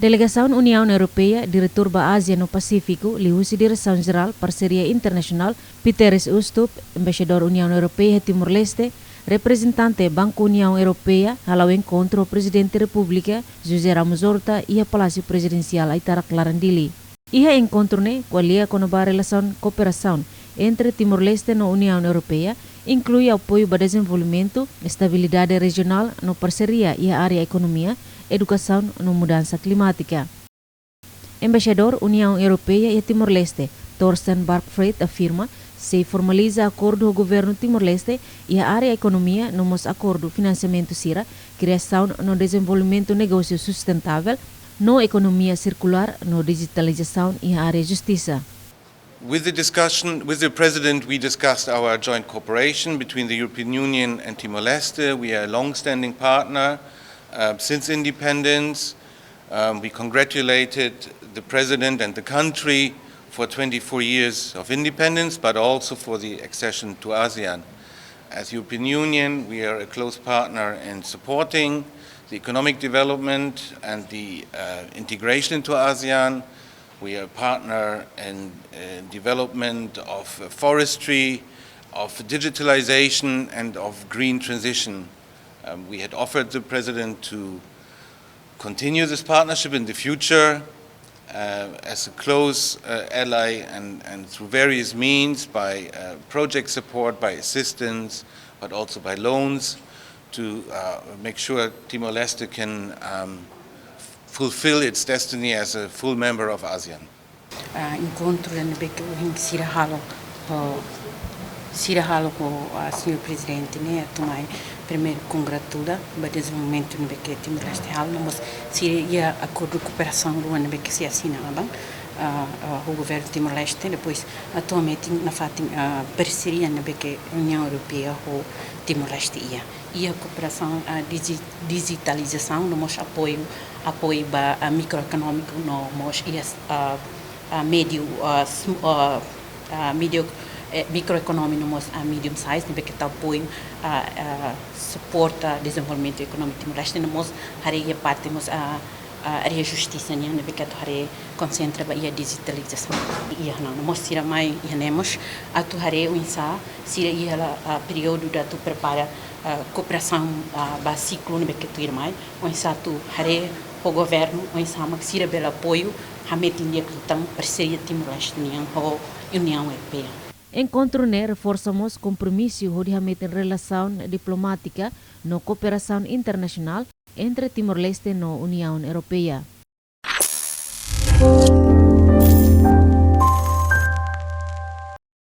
Delegação União Europeia, diretor da Ásia no Pacífico, lihusi direção-geral Parceria Internacional, Piteris Ustup, embaixador União Europeia Timor-Leste, representante Banco União Europeia, ao encontro Presidente da República, José Ramos Horta, e a Palácio Presidencial Aitara Clarandili. Ia encontro qualia com a relação cooperação entre Timor-Leste e a União Europeia, inclui apoio para desenvolvimento, estabilidade regional no parceria e a área economia, educação no mudança climática. Embaixador União Europeia e Timor-Leste, Thorsten Barkfried, afirma se formaliza acordo do governo Timor-Leste e a área economia no mos acordo financiamento CIRA, criação no desenvolvimento negócio sustentável, no economia circular, no digitalização e a área justiça. With the discussion with the President, we discussed our joint cooperation between the European Union and Timor-Leste. We are a long-standing partner since independence. We congratulated the President and the country for 24 years of independence, but also for the accession to ASEAN. As European Union, we are a close partner in supporting the economic development and the integration into ASEAN. We are a partner in development of forestry, of digitalization, and of green transition. We had offered the President to continue this partnership in the future as a close ally and through various means, by project support, by assistance, but also by loans, to make sure Timor-Leste can fulfill its destiny as a full member of ASEAN. Encontro na Bequim Sirahalo com o Sr. Presidente, né? Tomai primeiro congratula o desenvolvimento no Bequim Timor-Leste halo, mas seria acordo de cooperação no Bequim se assina o governo Timor-Leste, depois atualmente na fatinha parceria na Bequim União Europeia o Timor-Leste e a cooperação, a digitalização, nós apoio a microeconômico, nós a médio microeconômico, nós a medium size, que está apoio a suporta desenvolvimento econômico Timor-Leste, nós a parte nós a área justiça, né, que a concentra a digitalização e não nós tira mais e nemos a tu hare o insa tira e a período da tu prepara cooperação ba ciclo que tu ir mais o insa tu hare o governo o insa maxira bel apoio a metinha que tam parceria Timor-Leste com a União Europeia. Encontro reforçamos compromisso de em relação diplomática no cooperação internacional entre Timor-Leste e a União Europeia.